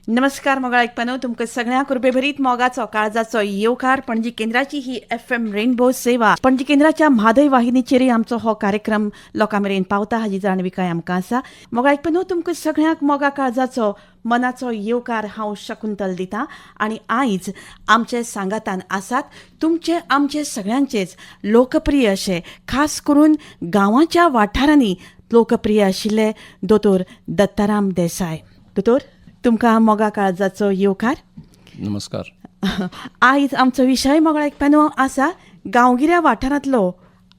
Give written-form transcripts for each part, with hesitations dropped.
नमस्कार मोगाळ ऐकपनो तुमकां सगळ्यांक रुपेभरीत मोगाचो काळजाचो येवकार. पणजी केंद्राची ही FM रेनबो सेवा. पणजी केंद्राच्या म्हादय वाहिनीचेरय आमचो हो कार्यक्रम लोकां मेरेन पावता हाजी जाणविकाय आमकां आसा. मोगाळ ऐकपनो तुमकां सगळ्यांक मोगा काळजाचो मनाचो येवकार हांव शकुंतल दितां. आनी आयज आमचे सांगातान आसात तुमचे आमचे सगळ्यांचेच लोकप्रिय अशे खास करून गांवांच्या वाठारांनी लोकप्रिय आशिल्ले दोतोर दत्ताराम देसाय. दोतोर तुमकां मोगा काळजाचो येवकार. नमस्कार. आयज आमचो विशय मोगाळ ऐकपनो आसा गांवगिऱ्या वाठारांतलो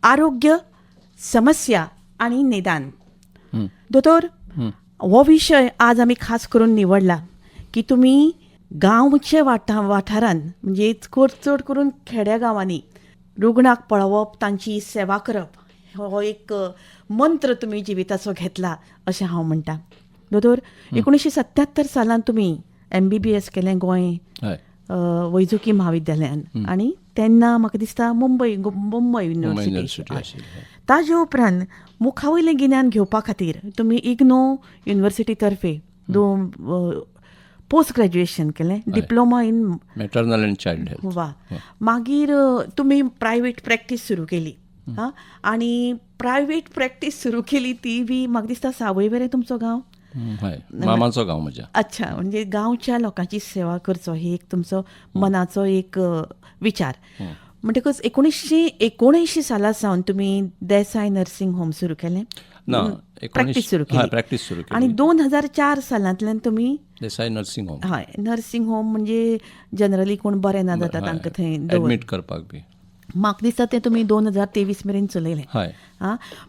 आरोग्य समस्या आनी निदान. दोतोर हो विशय आज आमी खास करून निवडला की तुमी गांवचे वाठारांत म्हणजे चड करून खेड्या गांवांनी रुग्णाक पळोवप तांची सेवा करप हो एक मंत्र तुमी जिविताचो घेतला अशें हांव म्हणटां. दोतोर 1977 सालांत तुमी MBBS केलें गोंय वैजकी म्हाविद्यालयान आनी तेन्ना म्हाका दिसता मुंबय युनिवर्सिटी. ताजे उपरांत मुखावयलें गिन्यान घेवपा खातीर तुमी इग्नो युनिवर्सिटी तर्फे पोस्ट ग्रॅज्युएशन केलें, diploma in maternal and child health. वा. मागीर तुमी प्रायवेट प्रॅक्टीस सुरू केली. आनी प्रायवेट प्रॅक्टीस सुरू केली ती बी म्हाका दिसता सावयवेरें तुमचो गांव. मामाचो गांव म्हज्या. अच्छा, म्हणजे गांवच्या लोकांची सेवा करचो ही एक तुमचो मनाचो एक विचार. म्हणटकच 1979 साला सावन तुमी देसाय नर्सिंग होम सुरू केलें. प्रॅक्टीस सुरू केली आनी 2004 सालांतल्यान तुमी देसाय नर्सिंग होम. हय, नर्सिंग होम म्हणजे जनरली कोण बरें ना जाता तांकां थंय एडमीट करपाक बी. म्हाका दिसता तें तुमी 2023 मेरेन चलयलें. हय.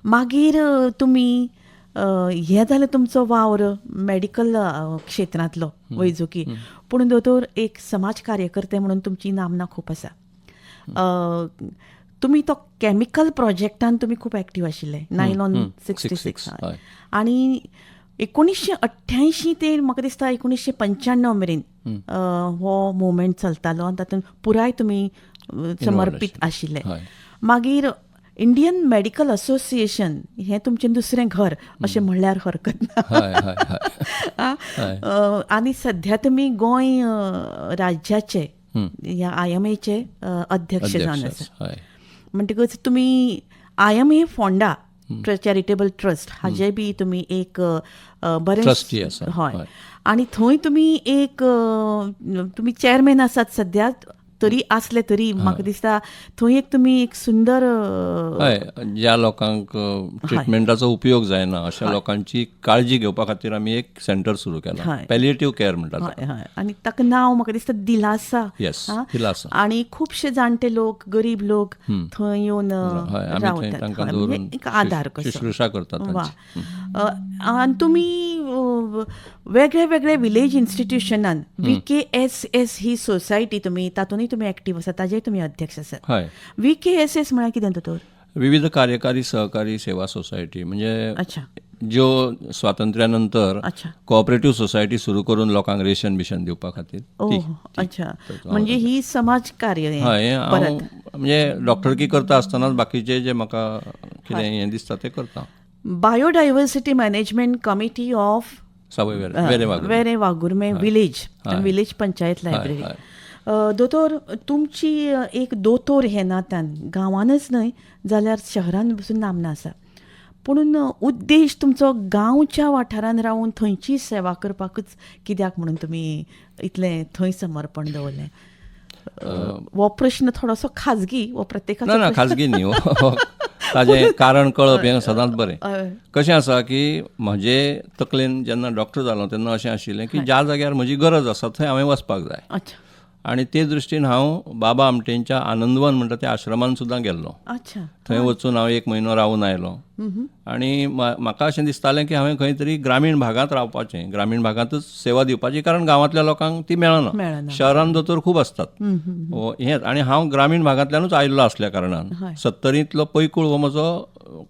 मागीर तुमी हें जालें तुमचो वावर मेडिकल क्षेत्रांतलो वैजकी. पूण दोतोर एक समाज कार्यकर्ते म्हणून तुमची नामना खूब आसा. तुमी तो कॅमिकल प्रोजेक्टान तुमी खूब एक्टीव आशिल्ले. नायलॉन 66 आनी 1988 ते म्हाका दिसता 1995 मेरेन हो मुवमेंट चलतालो आनी तातूंत पुराय तुमी समर्पीत आशिल्ले. मागीर इंडियन मेडिकल असोसिएशन हें तुमचें दुसरें घर अशें म्हणल्यार हरकत ना. आनी सध्या तुमी गोंय राज्याचे ह्या IMAचे अध्यक्ष जावन आसा. म्हणटकच तुमी IMA फोंडा चॅरिटेबल ट्रस्ट हाजे बी तुमी एक बरें ट्रस्टी आसा. हय. आनी थंय तुमी एक तुमी चेअरमॅन आसात सध्या तरी आसले तरी म्हाका दिसता थंय एक तुमी एक सुंदर ज्या लोकांक ट्रिटमेंटाचो उपयोग जायना अशा लोकांची काळजी घेवपा खातीर आमी एक सेंटर सुरू केला, पॅलिएटिव्ह केअर म्हणटात. आनी ताका नांव म्हाका दिसता दिलासा. दिलासा. आनी खुबशे जाणटे लोक गरीब लोक थंय येवन रावतात, आदार शुश्रूषा करतात. आनी तुमी वेगळे वेगळे विलेज इन्स्टिट्यूशनान VKSS ही सोसायटी तुमी तातूंतय तुमी एक्टीव आसात, ताजेय तुमी अध्यक्ष आसात. VKSS म्हळ्यार कितें दोतोर? विविध कार्यकारी सहकारी सेवा सोसायटी म्हणजे ज्यो स्वातंत्र्या नंतर कोऑपरेटिव्ह सोसायटी सुरू करून लोकांक रेशन बिशन दिवपा खातीर. अच्छा, म्हणजे ही समाज कार्य. हय, म्हणजे डॉक्टरकी करता आसतनाच बाकीचे जे म्हाका कितें हें दिसता तें करता. Biodiversity management committee of Verem Vagurme village panchayat library. दोतोर तुमची एक दोतोर हे नात्यान गांवानच न्हय जाल्यार शहरान बसून नामना आसा. पूण उद्देश तुमचो गांवच्या वाठारान रावून थंयची सेवा करपाकूच कित्याक म्हणून तुमी इतलें थंय समर्पण दवरलें? हो प्रश्न थोडोसो खाजगी वो प्रत्येकाचो? ना, खाजगी न्ही. ताजें कारण कळप हें सदांच बरें. कशें आसा की म्हजे तकलेन जेन्ना डॉक्टर जालो तेन्ना अशें आशिल्लें की ज्या जाग्यार म्हजी गरज आसा थंय हांवें वचपाक जाय. आनी ते दृश्टीन हांव बाबा आमटेंच्या आनंदवन म्हणटा त्या आश्रमान सुद्दां गेल्लो. थंय वचून हांव 1 म्हयनो रावून आयलो. आनी म्हाका अशें दिसतालें की हांवें खंय तरी ग्रामीण भागांत रावपाचें, ग्रामीण भागांतच सेवा दिवपाची, कारण गांवांतल्या लोकांक ती मेळना. शहरान दोतोर खूब आसतात हेंच. आनी हांव ग्रामीण भागांतल्यानूच आयिल्लो आसल्या कारणान 70लो पैकूळ हो म्हजो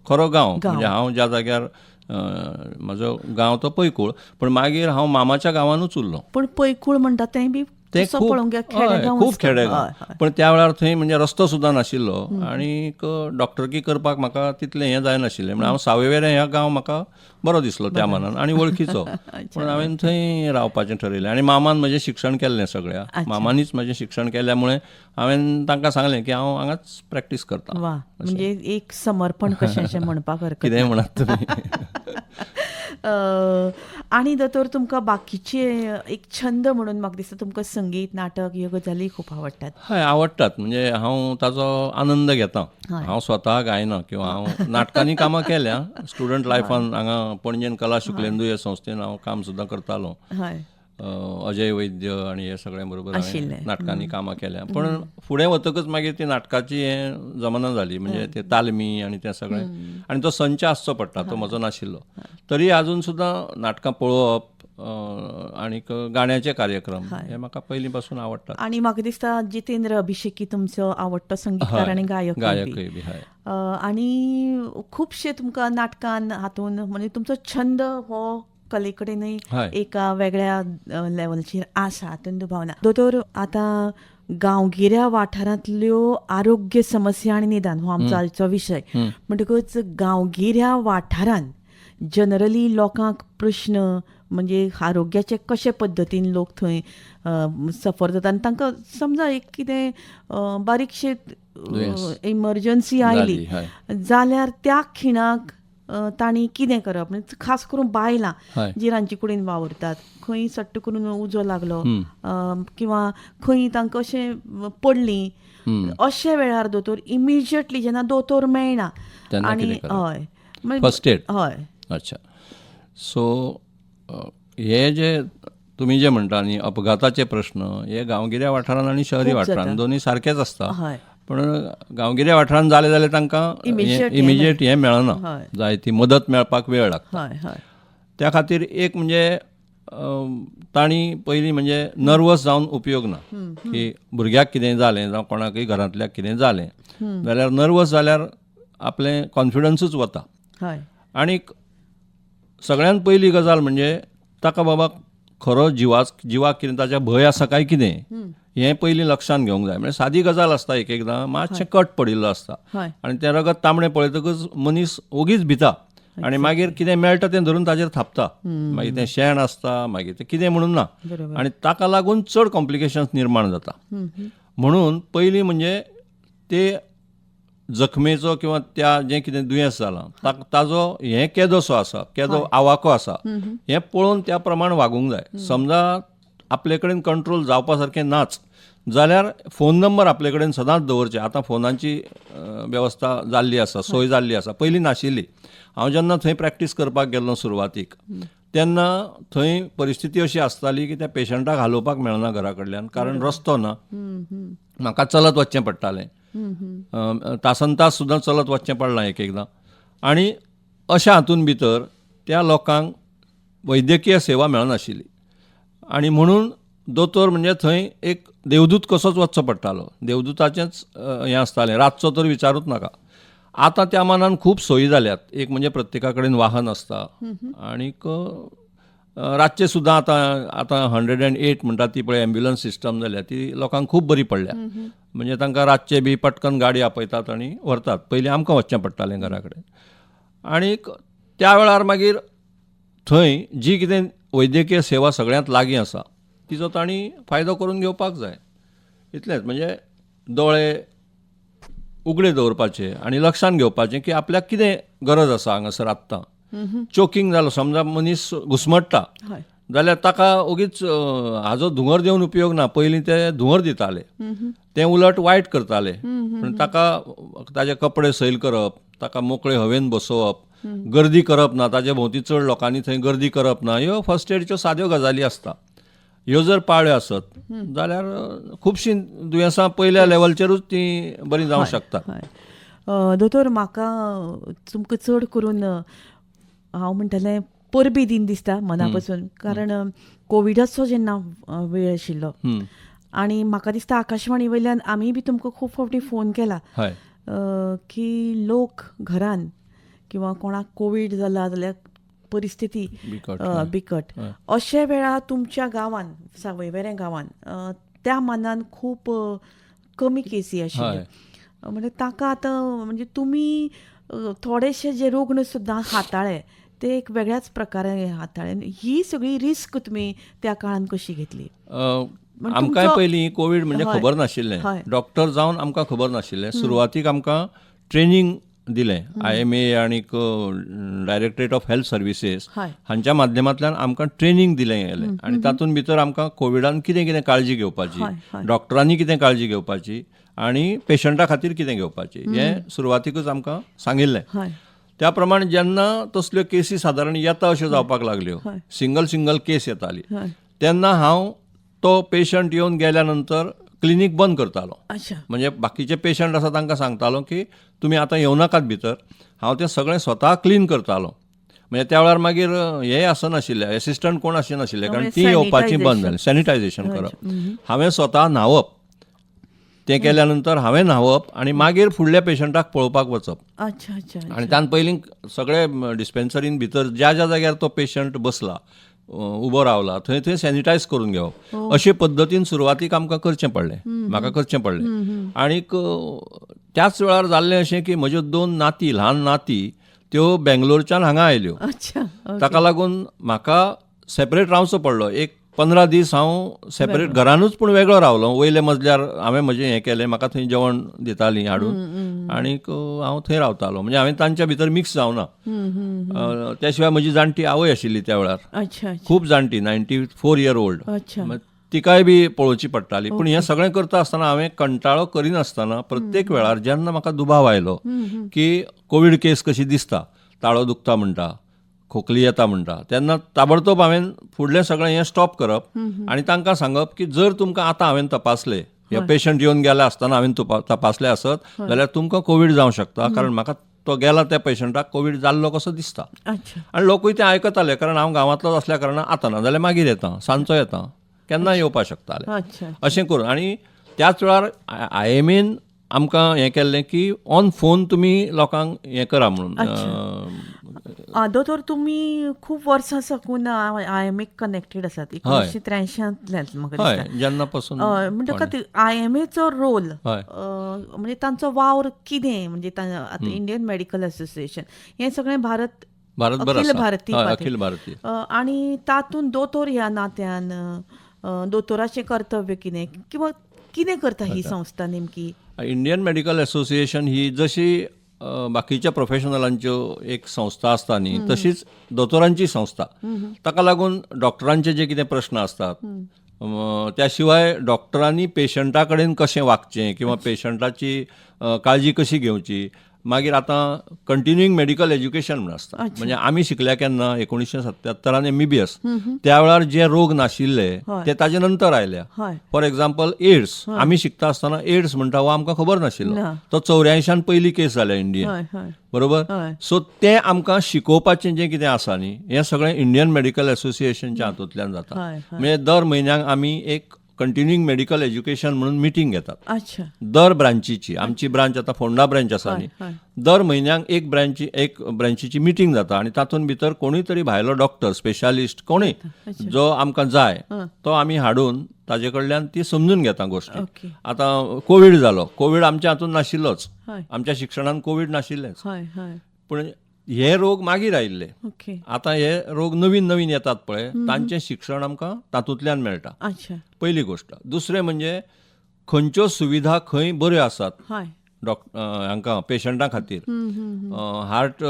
खरो गांव. म्हणजे हांव ज्या जाग्यार म्हजो गांव तो पैकूळ, पण मागीर हांव मामाच्या गांवानूच उरलो. पूण पैकूळ म्हणटा तें बी ते तसो खूप पळोवंक गेल्यार खेडेगांव खूप आसता. खेडेगांव. हय. पण त्या वेळार थंय म्हणजे रस्तो सुद्दां नाशिल्लो आनी डॉक्टरकी करपाक म्हाका तितलें हें जायनाशिल्लें. म्हणून हांव सावयवेरें ह्या गांव म्हाका बरो दिसलो त्या मानान आनी वळखीचो. पूण हांवें थंय रावपाचें ठरयलें आनी मामान म्हजें शिक्षण केल्लें सगळ्या. मामानीच म्हजें शिक्षण केल्ल्या मुळे हांवें तांकां सांगलें की हांव हांगाच प्रॅक्टीस करतां. वा, म्हणजे एक समर्पण कशें अशें म्हणपाक हरकत कितेंय ना. म्हणात तुमी. आनी दोतोर तुमकां बाकीचे एक छंद म्हणून म्हाका दिसता तुमकां संगीत नाटक ह्यो गजाली खूब आवडटात. हय, आवडटात. म्हणजे हांव ताचो आनंद घेतां. हांव स्वता गायना किंवा हांव नाटकांनी कामां केल्या. स्टुडंट लायफान हांगा पणजेन कला शुक्लेंदू ह्या संस्थेन हांव काम सुद्दां करतालों. हय. अजय वैद्य आनी हे सगळ्या बरोबर हांवें आशिल्लें. नाटकांनी कामां केल्या. पण फुडें वतकच मागीर ती नाटकाची हें जमना जाली. म्हणजे ते तालमी आनी तें सगळें. आनी तो संच आसचो पडटा, तो म्हजो नाशिल्लो. तरी आजून सुद्दां नाटकां पळोवप आनीक गाण्याचे कार्यक्रम हे म्हाका पयलीं पासून आवडटात. आनी म्हाका दिसता जितेंद्र अभिषेकी तुमचो आवडटो संगीतकार आनी गायक. गायकय बी. हय. आनी खुबशे तुमकां नाटकान हातून म्हणजे तुमचो छंद हो कले कडेनय हय. एका वेगळ्या लेवलाचेर आसा हातून दुबाव ना. दोतोर, आतां गांवगिऱ्या वाठारांतल्यो आरोग्य समस्या आनी निदान हो आमचो आयचो विशय. म्हणटकूच गांवगिऱ्या वाठारांत जनरली लोकांक प्रश्न म्हणजे आरोग्याचे कशे पद्दतीन लोक थंय सफर जाता आनी तांकां समजा एक कितें बारीकशे इमर्जन्सी आयली जाल्यार त्या खिणाक तांणी कितें करप. म्हणजे खास करून बायलां जी रांदचे कुडीन वावरतात, खंय सट्ट करून उजो लागलो किंवा खंय तांकां अशें पडलीं, अशे वेळार दोतोर इमिजिएटली जेन्ना दोतोर मेळना आनी हय फर्स्ट एड. हय. अच्छा. सो हे जे तुमी जे म्हणटा न्ही अपघाताचे प्रश्न हे गांवगिऱ्या वाठारांत आनी शहरी वाठारांत दोनी सारकेच आसता. पण गांवगिऱ्या वाठारांत जालें जाल्यार तांकां इमिजिएट हें मेळना. जाय ती मदत मेळपाक वेळ लागता. त्या खातीर एक म्हणजे तांणी पयलीं म्हणजे नर्वस जावन उपयोग ना. की भुरग्याक कितें जालें जावं कोणाकय घरांतल्याक कितें जालें जाल्यार नर्वस जाल्यार आपलें कॉन्फिडन्सूच वता. आनीक सगळ्यांत पयली गजाल म्हणजे ताका बाबा खरो जिवाक कितें ताच्या भंय आसा काय कितें हें पयलीं लक्षांत घेवंक जाय. म्हणजे सादी गजाल आसता एक एकदां मातशें कट पडिल्लो आसता आनी तें रगत तांबडें पळयतकच मनीस ओगीच भिता आनी मागीर कितें मेळटा तें धरून ताचेर थापता. मागीर तें शेण आसता, मागीर तें कितें म्हणून ना आनी ताका लागून चड कॉम्प्लिकेशन्स निर्माण जाता. म्हणून पयलीं म्हणजे ते जखमेचो किंवा त्या जें कितें दुयेंस जालां ताजो हें केदोसो आसा, केदो आवाको आसा हें पळोवन त्या प्रमाण वागूंक जाय. समजा आपले कडेन कंट्रोल जावपा सारकें नाच जाल्यार फोन नंबर आपले कडेन सदांच दवरचे. आतां फोनाची वेवस्था जाल्ली आसा, सोय जाल्ली आसा, पयलीं नाशिल्ली. हांव जेन्ना थंय प्रॅक्टीस करपाक गेल्लो सुरवातीक तेन्ना थंय परिस्थिती अशी आसताली की त्या पेशंटाक हालोवपाक मेळना घरा कडल्यान, कारण रस्तो ना. म्हाका चलत वचचें पडटालें. तासन तास सुद्दां चलत वचचें पडलां एक एकदां. आनी अशा हातून भितर त्या लोकांक वैद्यकीय सेवा मेळनाशिल्ली आनी म्हणून दोतोर म्हणजे थंय एक देवदूत कसोच वचचो पडटालो. देवदूताचेंच हें आसतालें, रातचो तर विचारूच नाका. आतां त्या मानान खूब सोयी जाल्यात. एक म्हणजे प्रत्येका कडेन वाहन आसता आनीक रातचे सुद्दां आतां 108 म्हणटा ती पळय एम्ब्युलन्स सिस्टम जाल्या ती लोकांक खूब बरी पडल्या. म्हणजे तांकां रातचे बी पटकन गाडी आपयतात आनी व्हरतात. पयलीं आमकां वचचें पडटालें घरा कडेन. आनीक त्या वेळार मागीर थंय जी कितें वैद्यकीय सेवा सगळ्यांत लागीं आसा तिचो तांणी फायदो करून घेवपाक जाय. इतलेंच. म्हणजे दोळे उगडे दवरपाचे आनी लक्षांत घेवपाचें की आपल्याक कितें गरज आसा हांगासर आत्तां. चोकींग जालो समजा मनीस घुस्मट्टा जाल्यार ताका ओगीच हाजो धुंवर दिवन उपयोग ना. पयलीं ते धुंवर दिताले, तें उलट वायट करताले. ताका ताजे कपडे सैल करप, ताका मोकळे हवेन बसोवप, गर्दी करप ना, ताजे भोंवती चड लोकांनी थंय गर्दी करप ना. ह्यो फर्स्ट एडच्यो साद्यो गजाली आसता. ह्यो जर पाळ्ळ्यो आसत जाल्यार खुबशीं दुयेंसां पयल्या लेवलचेरूच ती बरी जावंक शकतात. दोतोर, म्हाका तुमकां चड करून हांव म्हणटलें परबी दिन दिसता मना पासून. कारण कोविडाचो जेन्ना वेळ आशिल्लो आनी म्हाका दिसता आकाशवाणी वयल्यान आमी बी तुमकां खूब फावटी फोन केला की लोक घरान किंवा कोणाक कोवीड जाला जाल्यार परिस्थिती बिकट, बिकट अशे वेळार तुमच्या गांवान सावयवेरें गांवान त्या मानान खूब कमी केसी आशिल्ल्यो म्हणजे ताका आतां म्हणजे तुमी थोडेशे जे रुग्ण सुद्दां हाताळ्ळे ते एक वेगळ्याच प्रकारे हाताळ्ळे. ही सगळी रिस्क तुमी त्या काळान कशी घेतली? आमकांय पयलीं कोवीड म्हणजे खबर नाशिल्लें. डॉक्टर जावन आमकां खबर नाशिल्लें. सुरवातीक आमकां ट्रेनिंग दिलें. IMA आनी डायरेक्टरेट ऑफ हेल्थ सर्विसेस हांच्या माध्यमांतल्यान आमकां ट्रेनिंग दिलें गेलें आनी तातूंत भितर आमकां कोविडान कितें कितें काळजी घेवपाची, डॉक्टरांनी कितें काळजी घेवपाची आनी पेशंटा खातीर कितें घेवपाची हें सुरवातीकूच आमकां सांगिल्लें. त्या प्रमाणे जेन्ना तसल्यो केसी सादारण येता अश्यो जावपाक लागल्यो, सिंगल केस येताली, तेन्ना हांव तो पेशंट येवन गेल्या नंतर क्लिनीक बंद करतालो. म्हणजे बाकीचे पेशंट आसा तांकां सांगतालो की तुमी आतां येवं नाकात भितर. हांव तें सगळें स्वता क्लीन करतालो. म्हणजे त्या वेळार मागीर हें आसनाशिल्लें, एसिस्टंट कोण आसनाशिल्ले, कारण ती येवपाची बंद जाली. सॅनिटायझेशन करप. हांवें स्वता न्हांवप. तें केल्या नंतर हांवें न्हांवप आनी मागीर फुडल्या पेशंटाक पळोवपाक वचप. आनी तान पयलीं सगळे डिस्पेन्सरीन भितर ज्या ज्या जाग्यार तो पेशंट बसला, उबो रावला, थंय थंय सॅनिटायज करून घेवप. अशे पद्दतीन सुरवातीक आमकां करचें पडलें, म्हाका करचें पडलें. आनीक त्याच वेळार जाल्लें अशें की म्हज्यो 2 नाती, ल्हान नाती, त्यो बेंगलोरच्यान हांगा आयल्यो. ताका लागून म्हाका सेपरेट रावचो पडलो. एक 15 दीस हांव सेपरेट घरानूच पूण वेगळो रावलो. वयले मजल्यार हांवें म्हजें हें केलें, म्हाका थंय जेवण दितालीं हाडून आनीक हांव थंय रावतालो. म्हणजे हांवें तांच्या भितर मिक्स जावना. त्या शिवाय म्हजी जाणटी आवय आशिल्ली त्या वेळार, खूब जाणटी, 94 year old. तिकाय बी पळोवची पडटाली. पूण हें सगळें करता आसतना हांवें कंटाळो करिनासतना प्रत्येक वेळार जेन्ना म्हाका दुबाव आयलो की कोवीड केस कशी दिसता, ताळो दुखता म्हणटा, खोकली येता म्हणटा, तेन्ना ताबडतोब हांवें फुडलें सगळें हें स्टॉप करप आनी तांकां सांगप की जर तुमकां आतां हांवें तपासलें, हे पेशंट येवन गेले आसतना हांवें तपासले आसत जाल्यार तुमकां कोवीड जावंक शकता, कारण म्हाका तो गेला त्या पेशंटाक कोवीड जाल्लो कसो दिसता. आनी लोकूय तें आयकताले, कारण हांव गांवांतलोच आसल्या कारणान आतां ना जाल्यार मागीर येता, सांजचो येता, केन्नाय येवपाक शकताले. अशें करून आनी त्याच वेळार IMAन आमकां हें केल्लें की ऑन फोन तुमी लोकांक हें करा म्हणून. दोतोर तुमी खूब वर्सां साकून IMA कनेक्टेड आसात. 1983 म्हाका दिसता. जेन्ना पासून म्हणजे IMAचो रोल म्हणजे तांचो वावर कितें, म्हणजे आतां इंडियन मेडिकल असोसिएशन हें सगळें अखिल भारतीय आनी तातूंत दोतोर ह्या नात्यान दोतोराचें कर्तव्य कितें किंवा कितें करता ही संस्था नेमकी? इंडियन मेडिकल असोसिएशन ही जशी बाकीच्या प्रोफेशनलांच्यो एक संस्था आसता न्ही, तशीच दोतोरांची संस्था. ताका लागून डॉक्टरांचे जे कितें प्रश्न आसतात, त्या शिवाय डॉक्टरांनी पेशंटा कडेन कशें वागचें किंवा पेशंटाची काळजी कशी घेवची, मागीर आतां कंटिन्युईंग मेडिकल एज्युकेशन म्हणून आसता. म्हणजे आमी शिकल्या केन्ना 1977 MBBS, त्या वेळार जे रोग नाशिल्ले ते ताजे नंतर आयल्या. फॉर एक्झाम्पल एड्स, आमी शिकता आसतना एड्स म्हणटा हो आमकां खबर नाशिल्लो. तो 84 पयली केस जाल्या इंडियेन, बरोबर. सो तें आमकां शिकोवपाचें जें कितें आसा न्ही, हें सगळें इंडियन मेडिकल असोसिएशनच्या हातूंतल्यान जाता. म्हणजे दर म्हयन्याक आमी एक कंटिन्युईंग मेडिकल एज्युकेशन म्हणून मिटींग घेतात. दर ब्रांचीची, आमची ब्रांच आतां फोंडा ब्रांच आसा न्ही, दर म्हयन्याक एक ब्रांचीची मिटींग जाता आनी तातूंत भितर कोणूय तरी भायलो डॉक्टर, स्पेशालिस्ट कोणूय जो आमकां जाय तो आमी हाडून ताजे कडल्यान ती समजून घेता गोश्टी. आतां कोवीड जालो, कोवीड आमच्या हातूंत नाशिल्लोच, आमच्या शिक्षणान कोवीड नाशिल्लेंच, पूण हे रोग मागीर आयिल्ले. आतां हे रोग नवीन नवीन येतात पळय, तांचें शिक्षण आमकां तातूंतल्यान मेळटा, पयली गोश्ट. दुसरें म्हणजे खंयच्यो सुविधा खंय बऱ्यो आसात हांकां पेशंटा खातीर, हार्ट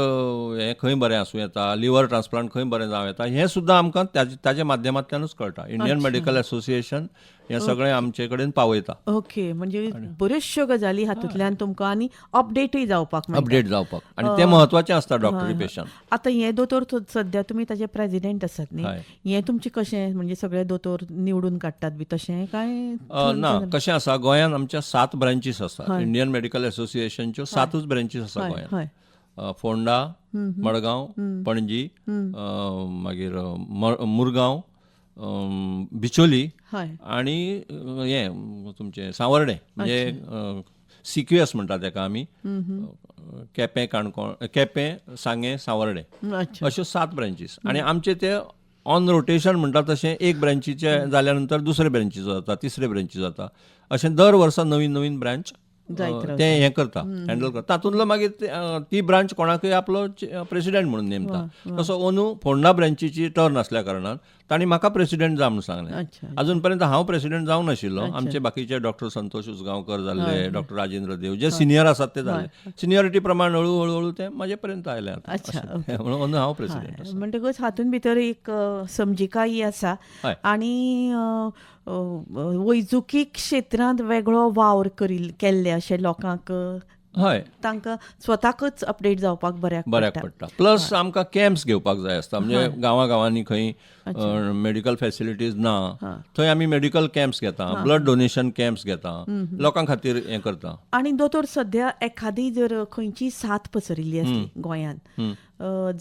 हें खंय बरें आसूं येता, लिव्हर ट्रान्सप्लांट खंय बरें जावं येता, हें सुद्दां आमकां ताजे माध्यमांतल्यानूच कळटा. इंडियन मेडिकल असोसिएशन हें सगळें आमचे कडेन पावयता. म्हणजे बऱ्योचश्यो गजाली हातूंतल्यान तुमकां आनी अपडेटूय जावपाक आनी तें म्हत्वाचें आसता डॉक्टरी पेशंट. आतां हे दोतोर सद्या तुमी ताजे प्रेसिडेंट आसात न्ही, हें तुमचें कशें, म्हणजे सगळे दोतोर निवडून काडटात बी तशें काय? ना, कशें आसा, गोंयांत आमच्या 7 ब्रांचीस आसा. इंडियन मेडिकल असोसिएशनच्यो 7च ब्रांचीस आसा गोंयांत. फोंडा, मडगांव, पणजी, मागीर मुरगांव, बिचोली आनी हें तुमचें सांवर्डे, म्हणजे CQS म्हणटा ताका आमी, केपें, काणकोण, केपें, सांगें, सांवर्डे, अच्छा. अश्यो 7 ब्रँचीस. आनी आमचे ते ऑन रोटेशन म्हणटा तशें एक ब्रँचीचे जाल्या नंतर दुसरे ब्रँचीचो जाता, तिसरे ब्रँचीचो जाता, अशें दर वर्सा नवीन नवीन ब्रांच ते हें करता, हँडल करता. तातूंतलो मागीर ती ब्रांच कोणाकय आपलो प्रेसिडेंट म्हणून नेमता. तसो अंदू फोंडा ब्रँचीची टर्न आसल्या कारणान तांणी म्हाका प्रेसिडेंट जा म्हणून सांगलें. अजून पर्यंत हांव प्रेसिडेंट जावं नाशिल्लो. आमचे बाकीचे डॉक्टर संतोष उसगांवकर जाल्ले, डॉक्टर राजेंद्र देव, जे सिनियर आसात ते जाले. सिनियरिटी प्रमाण हळू ते म्हाजे पर्यंत आयले म्हणून अंदू हांव प्रेसिडेंट. म्हणटकच हातूंत भितर एक समजिकाई आसा आनी वैजकीक क्षेत्रांत वेगळो वावर केल्ले अशे लोकांक हय तांकां स्वताकच अपडेट जावपाक बऱ्याक पडटा. प्लस आमकां कॅम्प्स घेवपाक जाय आसता. म्हणजे गांवांनी खंय मेडिकल फॅसिलिटीज ना थंय आमी मेडिकल कॅम्प्स घेता, ब्लड डोनेशन कॅम्प्स घेता, लोकां खातीर हें करता. आनी दोतोर सध्या एखादी जर खंयची साथ पसरिल्ली आसली गोंयांत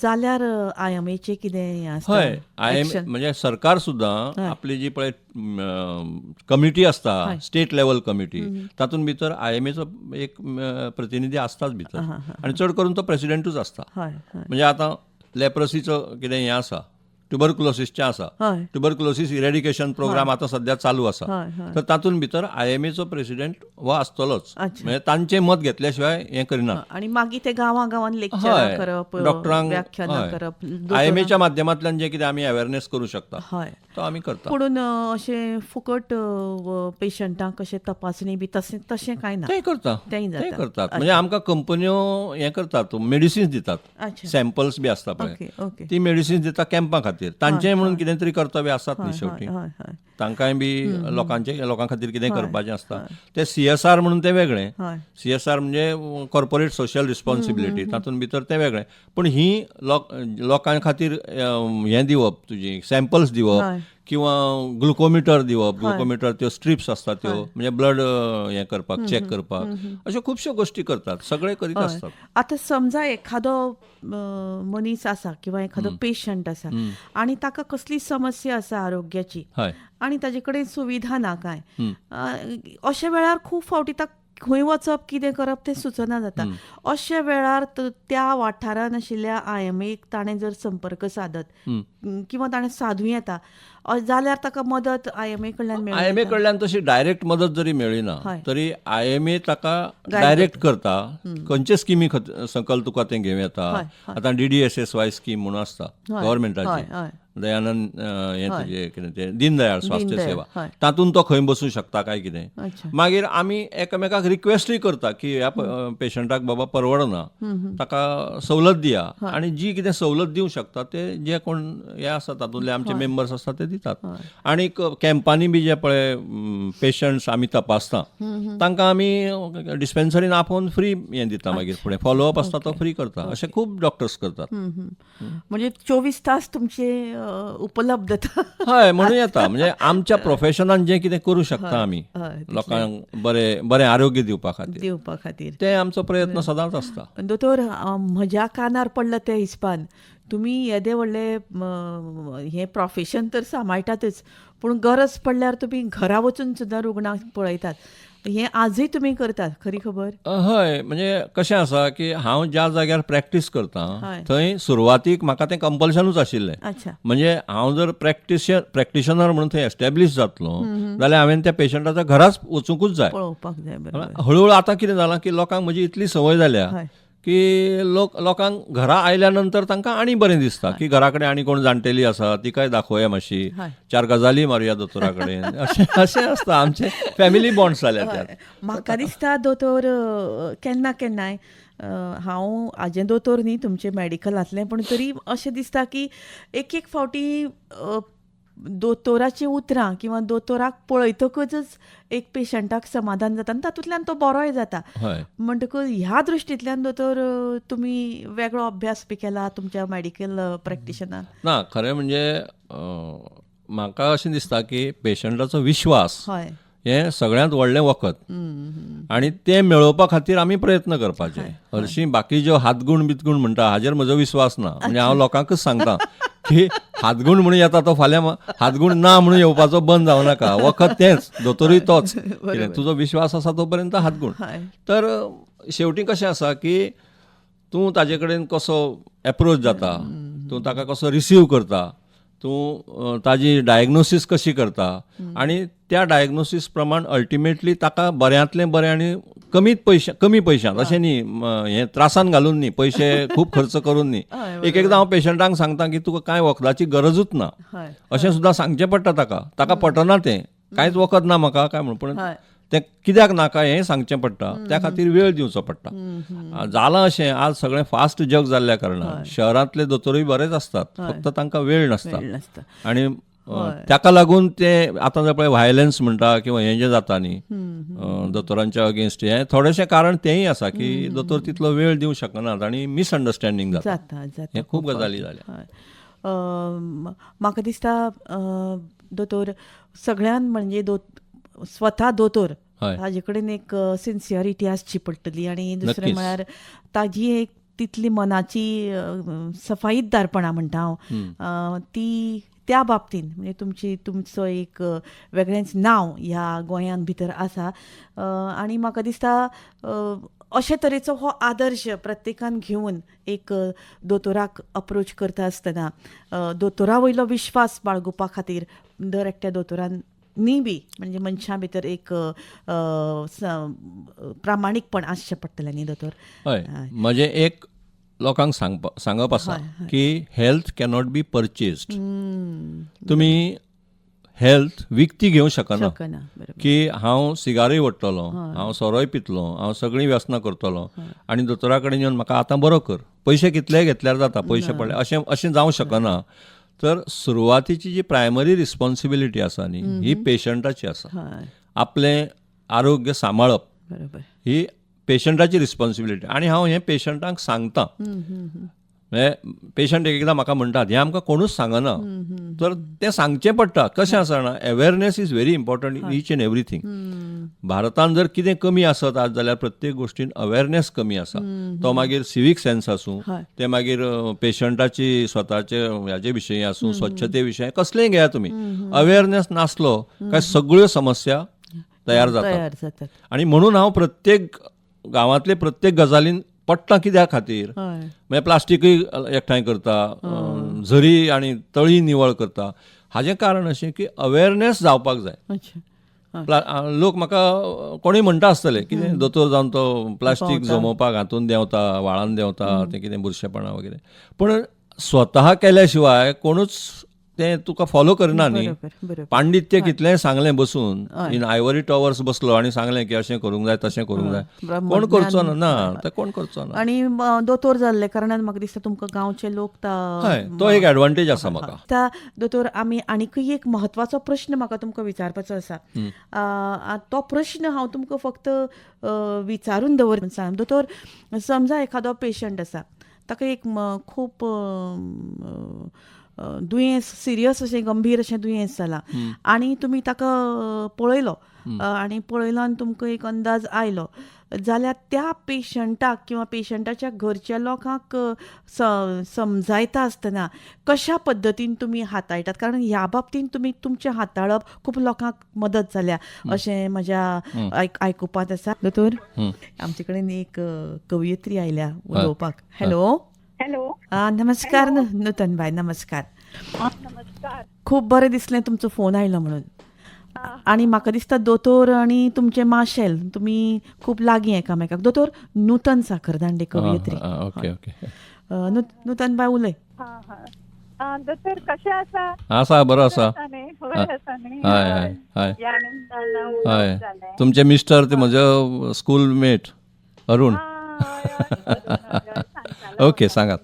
जाल्यार IMAचें कितें हें आसता? हय, IMA म्हणजे सरकार सुद्दां आपली जी पळय कमिटी आसता, स्टेट लेवल कमिटी, तातूंत भितर IMAचो एक प्रतिनिधी आसताच भितर. आनी चड करून तो प्रेसिडेंटूच आसता. म्हणजे आतां लेप्रोसीचो कितें हें आसा, ट्युबरक्लोसिसचें आसा, ट्युबरक्लोसीस इरेडिकेशन प्रोग्राम आतां सध्या चालू आसा, तर तातूंत भितर IMAचो प्रेसिडेंट हो आसतलोच. म्हणजे तांचें मत घेतल्या शिवाय हें करिना. आनी मागीर ते गांवांत लेक्चरां करप, डॉक्टरांक व्याख्यानां करप, IMAच्या माध्यमांतल्यान जे कितें आमी अवेअरनेस करूं शकता तो आमी करता. पूण अशें फुकट पेशंटांक अशें तपासणी बी तशें कांय ना? तें करतात. म्हणजे आमकां कंपन्यो हें करतात, मेडिसिन्स दितात, सॅम्पल्स बी आसता पळय, ती मेडिसिन्स दिता कॅम्पां खातीर. तांचें म्हणून कितें तरी कर्तव्य आसात न्ही शेवटी. तांकांय बी लोकां खातीर कितें करपाचें आसता. ते CSR म्हणून ते वेगळें. CSR म्हणजे कॉर्पोरेट सोशल रिस्पॉन्सिबिलिटी, तातूंत भितर ते वेगळें. पूण ही लोकां खातीर हें दिवप, तुजी सॅम्पल्स दिवप किंवा ग्लुकोमिटर दिवप, ग्लुकोमिटर त्यो स्ट्रिप्स आसतात त्यो, म्हणजे ब्लड हें करपाक, चॅक करपाक, अश्यो खुबश्यो गोश्टी करतात, सगळे करीत आसतात. आतां समजा एखादो मनीस आसा किंवा एखादो पेशंट आसा आनी ताका कसली समस्या आसा आरोग्याची आनी ताजे कडेन सुविधा ना कांय, अशे वेळार खूब फावटी ताका खंय वचप, कितें करप तें सुचना जाता. अशे वेळार त्या वाठारांत आशिल्ल्या IMAक ताणें जर संपर्क सादत किंवा ताणें सादूं येता जाल्यार ताका मदत IMA कडल्यान मेळटा. IMA कडल्यान तशी डायरेक्ट मदत जरी मेळिना तरी IMA ताका डायरेक्ट करता. खंयचे स्किमी सकल तुका तें घेवं येता. आतां DDSSY स्कीम म्हणून आसता गव्हर्मेंटाची, दयानंद हें तुजें कितें तें दीनदयाळ स्वास्थ्य सेवा, तातूंत तो खंय बसूं शकता काय कितें. मागीर आमी एकामेकाक रिक्वेस्टूय करता की ह्या पेशंटाक बाबा परवडना, ताका सवलत दिया. आनी जी कितें सवलत दिवंक शकता ते जे कोण हे आसा तातूंतले आमचे मेंबर्स आसता ते दितात. आनी कॅम्पांनी बी जे पळय पेशंट्स आमी तपासता तांकां आमी डिस्पेन्सरीन आपोवन फ्री हें दिता. मागीर फुडें फॉलोअप आसता तो फ्री करता. अशें खूब डॉक्टर्स करतात. म्हणजे 24 तास तुमचे उपलब्धता. हय, म्हणून येता. म्हणजे आमच्या प्रोफेशनान जें कितें करूं शकता आमी लोकांक बरें आरोग्य दिवपा खातीर ते आमचो प्रयत्न सदांच आसता. दोतोर, म्हज्या कानार पडला त्या हिसपान तुमी येदे व्हडले हें प्रोफेशन तर सांबाळटातच, पूण गरज पडल्यार तुमी घरा वचून सुद्दां रुग्णाक पळयतात. हें आजूय तुमी करतात, खरी खबर? हय, म्हणजे कशें आसा की हांव ज्या जाग्यार प्रॅक्टीस करता थंय सुरवातीक म्हाका तें कंपल्शनूच आशिल्लें. म्हणजे हांव जर प्रॅक्टिशनर म्हणून थंय एस्टॅब्लीश जातलो जाल्यार हांवें त्या पेशंटाच्या घराच वचूंकूच जाय. हळूहळू आतां कितें जालां की लोकांक म्हजी इतली संवय जाल्या की लोकांक घरा आयल्या नंतर तांकां आनी बरें दिसता की घरा कडेन आनी कोण जाणटेली आसा तिकाय दाखोवया मातशी, 4 गजाली मारुया दोतोरा कडेन, अशें आसता. आमचे फॅमिली बॉन्ड्स जाल्या त्यात. म्हाका दिसता दोतोर केन्नाय हांव हाजें दोतोर न्ही, तुमचें मॅडिकलांतलें, पूण तरी अशें दिसता की एक फावटी दोतोराचीं उतरां किंवा दोतोराक पळयतकच एक पेशंटाक समाधान जाता आनी तातूंतल्यान तो बरोय जाता. म्हणटकच ह्या दृश्टींतल्यान दोतोर तुमी वेगळो अभ्यास बी केला तुमच्या मॅडिकल प्रॅक्टिशनान? ना, खरें म्हणजे म्हाका अशें दिसता की पेशंटाचो विश्वास हें सगळ्यांत व्हडलें वखद आनी तें मेळोवपा खातीर आमी प्रयत्न करपाचे. हरशीं बाकी ज्यो हातगूण बितगूण म्हणटा हाजेर म्हजो विश्वास ना. म्हणजे हांव लोकांकच सांगता की हातगुण म्हणून येता तो फाल्यां हातगुण ना म्हणून येवपाचो बंद जावं नाका. वखद तेंच, दोतोरूय तोच. कित्याक तुजो विश्वास आसा तो पर्यंत हातगुण. तर शेवटी कशें आसा की तूं ताजे कडेन कसो एप्रोच जाता, तूं ताका कसो रिसीव करता, तूं ताजी डायग्नोसीस कशी करता आनी त्या डायग्नोसीस प्रमाण अल्टिमेटली ताका बऱ्यांतलें बरें आनी कमी पयशांत अशें न्ही, हें त्रासान घालून न्ही, पयशे खूब खर्च करून न्ही. एकदां हांव पेशंटांक सांगता की तुका कांय वखदाची गरजूच ना अशें सुद्दां सांगचें पडटा ताका पटना तें, कांयच वखद ना म्हाका काय म्हणून, पूण तें कित्याक नाका हें सांगचें पडटा, त्या खातीर वेळ दिवचो पडटा. जालां अशें आज सगळें फास्ट जग जाल्ल्या कारणान शहरांतले दोतोरूय बरेच आसतात, फक्त तांकां वेळ नासता. आनी ताका लागून ते आतां जर पळय व्हायलन्स म्हणटा किंवा हें जें जाता न्ही दोतोरांच्या अगेन्स्ट, हें थोडेशें कारण तेंय आसा की दोतोर तितलो वेळ दिवंक शकनात आनी मिसअंडरस्टँडींग जाता. हें खूब गजाली जाल्या. म्हाका दिसता दोतोर सगळ्यान म्हणजे स्वता दोतोर ताजे कडेन एक सिन्सियरिटी आसची पडटली आनी दुसरें म्हळ्यार ताजी एक तितली मनाची सफाईदारपणां म्हणटा हांव ती त्या बाबतीन म्हणजे तुमचो एक वेगळेंच नांव ह्या गोंयान भितर आसा. आनी म्हाका दिसता अशे तरेचो हो आदर्श प्रत्येकान घेवन एक दोतोराक अप्रोच करता आसतना दोतोरा वयलो विश्वास बाळगुपा खातीर दर एकट्या दोतोरान नी बी म्हणजे मनशां भितर एक प्रामाणीकपण आसचें पडटलें न्ही दोतोर. हय, म्हणजे एक लोकांक सांगप आसा की हेल्थ कॅनॉट बी परचेस्ड. तुमी हेल्थ विकती घेवंक शकना की हांव सिगारूय ओडटलो, हांव सोरोय पितलो, हांव सगळीं व्यसनां करतलो आनी दोतोरा कडेन येवन म्हाका आतां बरो कर, पयशे कितलेय घेतल्यार जाता, पयशे पडले अशें जावंक शकना. तर सुरवातीची जी प्रायमरी रिस्पॉन्सिबिलिटी आसा न्ही ही पेशंटाची आसा. आपलें आरोग्य सांबाळप ही पेशंटाची रिस्पॉन्सिबिलिटी. आनी हांव हें पेशंटांक सांगता. पेशंट एकदां म्हाका म्हणटात हें आमकां कोणूच सांगना, तर तें सांगचें पडटा. कशें आसा जाणा, awareness is very important in each end everything. भारतांत जर कितें कमी आसत आज जाल्यार प्रत्येक गोश्टीन अवेरनेस कमी आसा. तो मागीर सिवीक सेन्स आसूं, ते मागीर पेशंटाची स्वताचे ह्याचे विशयी आसूं, स्वच्छते विशयी कसलेंय घेया तुमी, अवेरनेस नासलो काय सगळ्यो समस्या तयार जातात. आनी म्हणून हांव प्रत्येक गांवांतले प्रत्येक गजालीन पडटा कित्या खातीर, मागीर प्लास्टिकूय एकठांय करता, झरी आनी तळी निवळ करता. हाजें कारण अशें की अवेरनेस जावपाक जाय. लोक म्हाका कोणूय म्हणटा आसतले कितें दोतोर जावन तो प्लास्टीक जमोवपाक हातून देंवता, व्हाळान देंवता, तें कितें बुरशेपणां वगैरे, पूण स्वता केल्या शिवाय कोणूच तें तुका फॉलो करना न्ही. पांडित्य कितलेंय सांगलें बसून इन आयवरी टॉवर्स बसलो आनी सांगलें की अशें करूंक जाय, तशें करूंक जाय, कोण करचो ना, तें कोण करचो ना. आनी दोतोर जाल्ले कारणान म्हाका दिसता तुमकां गांवचे लोक तो एक एडवांटेज आसा म्हाका. दोतोर आमी आनीकूय एक म्हत्वाचो प्रश्न म्हाका तुमकां विचारपाचो आसा. तो प्रश्न हांव तुमकां फक्त विचारून दवर सांग. दोतोर, समजा एखादो पेशंट आसा, ताका एक खूब दुयेंस, सिरियस अशें गंभीर अशें दुयेंस जालां आनी तुमी ताका पळयलो आनी पळयलो आनी तुमकां एक अंदाज आयलो जाल्यार त्या पेशंटाक किंवा पेशंटाच्या घरच्या लोकांक समजायता आसतना कशा पद्दतीन तुमी हाताळटात? कारण ह्या बाबतीन तुमी तुमचें हाताळप खूब लोकांक मदत जाल्या अशें म्हज्या आयकुपांत आसा. दोतोर, आमचे कडेन एक कवयित्री आयल्या उलोवपाक. हॅलो. हॅलो. नमस्कार नूतनबाई. नमस्कार. नमस्कार. खूब बरें दिसलें तुमचो फोन आयलो म्हणून. आनी म्हाका दिसता दोतोर आनी तुमचें माशेल तुमी खूब लागीं एकामेकाक. दोतोर नूतन साखरदांडे कवयित्री. नूतनबाई उलय. दोतोर कशें आसा? आसा, बरो आसा. हय, तुमचे मिस्टर ते म्हजो स्कूल मेट अरुण. ओके, सांगात.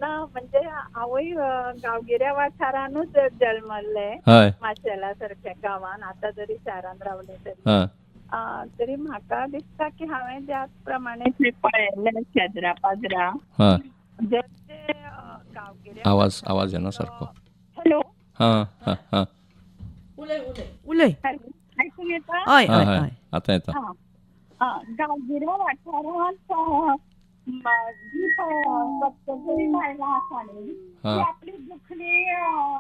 ना म्हणजे हांवूय गांवगिऱ्या वाठारानूच जल्मल्लें, माशेला सारक्या गांवान. आतां जरी शारान रावलें तरी म्हाका दिसता की हांवें ज्या प्रमाणे पळयल्लें शेजरा पाजरा जे गांवगिऱ्या. आवाज येना सारको. हॅलो. उलय. आयकूंक येता? हय, आतां येता. गांवगिऱ्या वाठारांत जी जरी बायला आसानी ती आपली दुखणी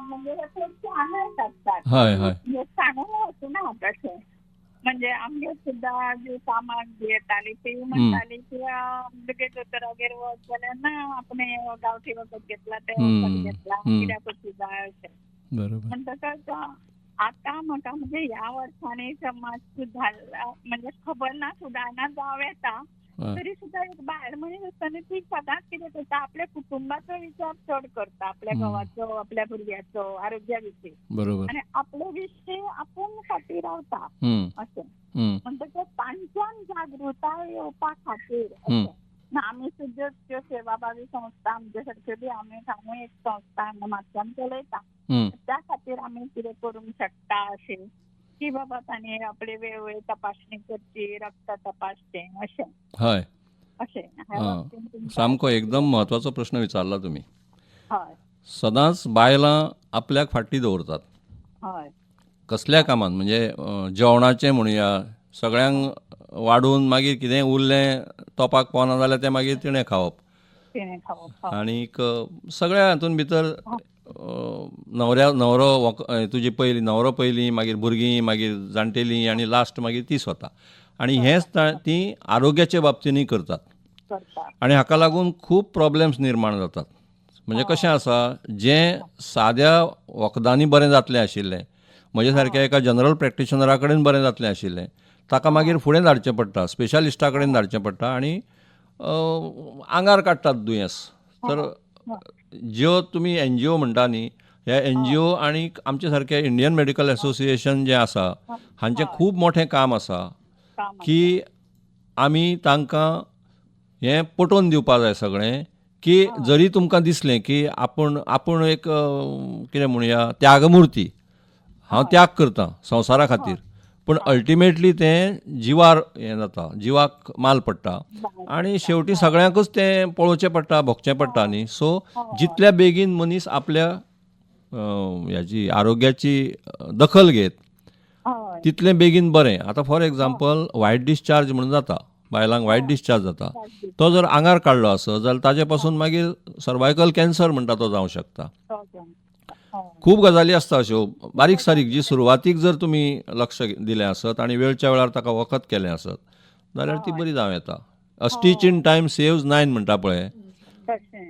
म्हणजे सांगत असतात. म्हणजे सांगून होतो ना तशें. म्हणजे आमगे सुद्धा जे सामान येताली ती म्हणटाली की लगेच दोतोरागेर वच जाल्यार ना आपण गांवठी वखद घेतला ते वखद घेतला कित्याक कशी जाय अशें. म्हणटकच आता म्हाका म्हणजे ह्या वर्सांनी समाज सुदारला म्हणजे खबर ना सुदारणा जावं येता तरी सुद्धा एक बायल मनीस आसतना ती सदांच कितें करता आपल्या कुटुंबाचो विचार चड करता, आपल्या घोवाचो आपल्या भुरग्याचो आरोग्या विशीं आनी आपले विशीं आपूण फाटीं रावता अशें. म्हणटकच तांच्यान जागृताय येवपा खातीर आमी सुद्दां त्यो सेवाभावी संस्था आमचे सारक्यो बी आमी एक संस्था हांगा म्हापशान चलयता. त्या खातीर आमी कितें करूंक शकता अशें की बाबा तांणी आपली वेळोवेळ तपासणी करची, रक्त तपासचें अशें. हय अशें सामको एकदम म्हत्वाचो प्रश्न विचारला तुम्ही. हय सदांच बायलां आपल्याक फाटीं दवरतात हय कसल्या कामान, म्हणजे जेवणाचें म्हणुया, सगळ्यांक वाडून मागीर कितें उरलें तोपाक पावना जाल्यार तें मागीर तिणें खावप आनीक सगळ्या हातून भितर न्हवरो तुजी पयली न्हवरो पयलीं, मागीर भुरगीं, मागीर जाणटेलीं आनी लास्ट मागीर ती स्वता. आनी हेंच ती आरोग्याच्या बाबतींतय करतात आनी हाका लागून खूब प्रॉब्लेम्स निर्माण जातात. म्हणजे कशें आसा, जें साद्या वखदांनी बरें जातलें आशिल्लें, म्हजे सारक्या एका जनरल प्रॅक्टिशनरा कडेन बरें जातलें आशिल्लें, ताका मागीर फुडें धाडचें पडटा, स्पेशलिस्टा कडेन धाडचें पडटा आनी आंगार काडटात दुयेंस. तर ज्यो तुमी NGO म्हणटा न्ही, ह्या NGO आनी आमचे सारके इंडियन मेडिकल असोसिएशन जें आसा हांचें खूब मोठें काम आसा की आमी तांकां हें पटोवन दिवपा जाय सगळें की जरी तुमकां दिसलें की आपूण एक कितें म्हणुया त्यागमुर्ती, हांव त्याग करतां संवसारा खातीर, पूण अल्टिमेटली तें जिवार हें जाता, जिवाक माल पडटा आनी शेवटी सगळ्यांकूच तें पळोवचें पडटा, भोगचें पडटा न्ही. सो जितल्या बेगीन मनीस आपल्या ह्याची आरोग्याची दखल घेत तितलें बेगीन बरें. आतां फॉर एग्जाम्पल व्हायट डिस्चार्ज म्हणून जाता, बायलांक व्हायट डिस्चार्ज जाता, तो जर आंगार काडलो आसत जाल्यार ताजे पासून मागीर सर्वायकल कॅन्सर म्हणटा तो जावंक शकता. खूब गजाली आसता अश्यो बारीक सारीक जी सुरवातीक जर तुमी लक्ष दिलें आसत आनी वेळच्या वेळार ताका वखद केलें आसत जाल्यार ती बरी जावं येता. अ स्टीच इन टायम सेव्ज 9 म्हणटा पळय,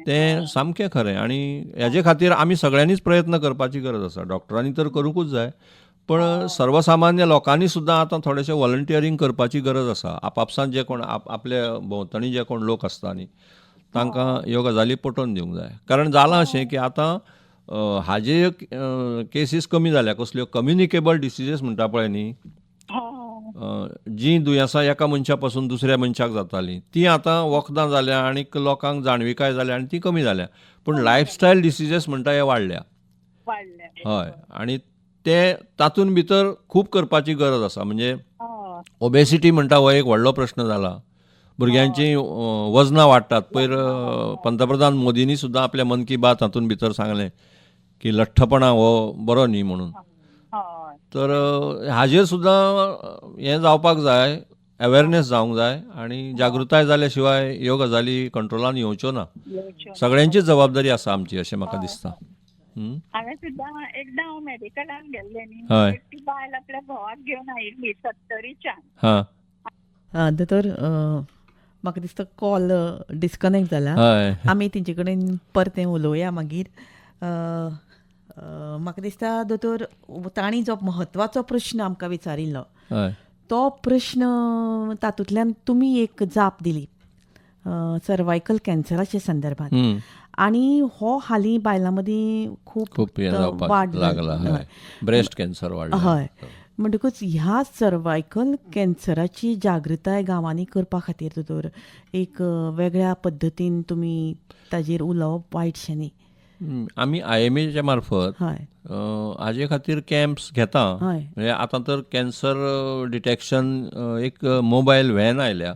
तें सामकें खरें. आनी हेजे खातीर आमी सगळ्यांनीच प्रयत्न करपाची गरज आसा. डॉक्टरांनी तर करूंकूच जाय, पण सर्वसामान्य लोकांनी सुद्दां आतां थोडेशें व्हॉलंटियरींग करपाची गरज आसा. आपापसांत जे कोण आपल्या भोंवतणी जे कोण लोक आसता न्ही तांकां ह्यो गजाली पटोवन दिवंक जाय. कारण जालां अशें की आतां हाजे केसीस कमी जाल्या, कसल्यो कम्युनिकेबल डिसिजीस म्हणटा पळय न्ही, जीं दुयेंसां एका मनशा पासून दुसऱ्या मनशाक जातालीं ती आतां वखदां जाल्या आनीक लोकांक जाणविकाय जाल्या आनी ती कमी जाल्या. पूण लायफस्टायल डिसिजीस म्हणटा हे वाडल्या. हय, आनी ते तातूंत भितर खूब करपाची गरज आसा. म्हणजे ओबेसिटी म्हणटा हो एक व्हडलो प्रश्न जाला. भुरग्यांची वजनां वाडटात. पयर पंतप्रधान मोदींनी सुद्दां आपल्या मन की बात हातूंत भितर सांगलें की लठ्ठपणा हो बरो न्ही म्हणून. तर हाजेर सुद्दां हें जावपाक जाय, अवेरनेस जावंक जाय आनी जागृताय जाल्या शिवाय ह्यो गजाली कंट्रोलान येवच्यो ना. सगळ्यांचीच जबाबदारी आसा आमची अशें म्हाका दिसता. हांवें सुद्दां एकदां हांव मेडिकलान गेल्लें न्ही, ती बायल आपल्या घोवाक घेवन आयिल्ली 70च्यान. दोतोर म्हाका दिसता कॉल डिस्कनेक्ट जाला. आमी तेंचे कडेन परतें उलोवया मागीर. म्हाका दिसता दोतोर तांणी जो म्हत्वाचो प्रश्न आमकां विचारिल्लो तो प्रश्न तातूंतल्यान तुमी एक जाप दिली सर्वायकल कॅन्सराच्या संदर्भात. आनी हो हालीं बायलां मदीं खूब वाड लागला. ब्रेस्ट कॅन्सर वाडला. हय, म्हणटकूच ह्या सर्वायकल कॅन्सराची जागृताय गांवांनी करपा खातीर दोतोर एक वेगळ्या पद्दतीन तुमी ताजेर उलोवप वायटशें न्ही. आमी IMAच्या मार्फत हाजे खातीर कॅम्प्स घेता. म्हणजे आतां तर कॅन्सर डिटेक्शन एक मोबायल व्हॅन आयल्या,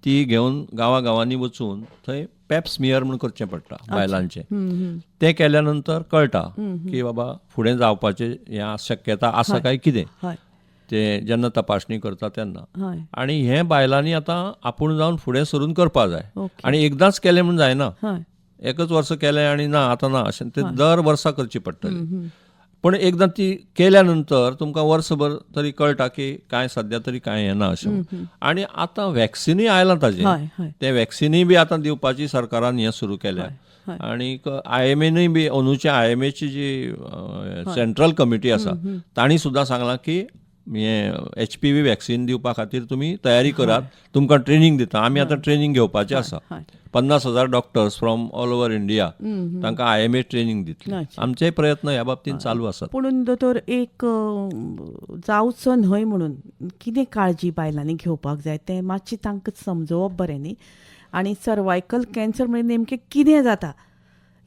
ती घेवन गांवांनी वचून थंय पॅप स्मियर म्हणून करचें पडटा बायलांचें. तें केल्या नंतर कळटा की बाबा फुडें जावपाचें ह्या शक्यता आसा काय कितें. ते जेन्ना तपासणी करता तेन्ना. हय आनी हे बायलांनी आतां आपूण जावन फुडें सरून करपा जाय. ओके. आनी एकदांच केलें म्हूण जायना. हय एकच वर्स केलें आनी ना आतां ना अशें ते दर वर्सा करची पडटली. पण एकदां ती केल्या नंतर तुमकां वर्सभर तरी कळटा की कांय सद्या तरी कांय येना अशें. आनी आतां वॅक्सिनूय आयलां ताजें. हय हय ते वॅक्सिनूय बी आतां दिवपाची सरकारान हें सुरू केल्या. आनीक IMAनूय बी अंदूच्या IMAची जी सेंट्रल कमिटी आसा तांणी सुद्दां सांगलां की हें HPV वॅक्सिन दिवपा खातीर तुमी तयारी करात, तुमकां ट्रेनींग दिता. आमी आतां ट्रेनींग घेवपाचें आसा. 50,000 doctors from all over India तांकां IMA ट्रेनींग दितले. आमचेय प्रयत्न ह्या बाबतींत चालू आसात. पूण दोतोर एक जावचो न्हय म्हणून कितें काळजी बायलांनी घेवपाक जाय तें मातशें तांकां समजोवप बरें न्ही. आनी सर्वायकल कॅन्सर म्हणजे नेमकें कितें जाता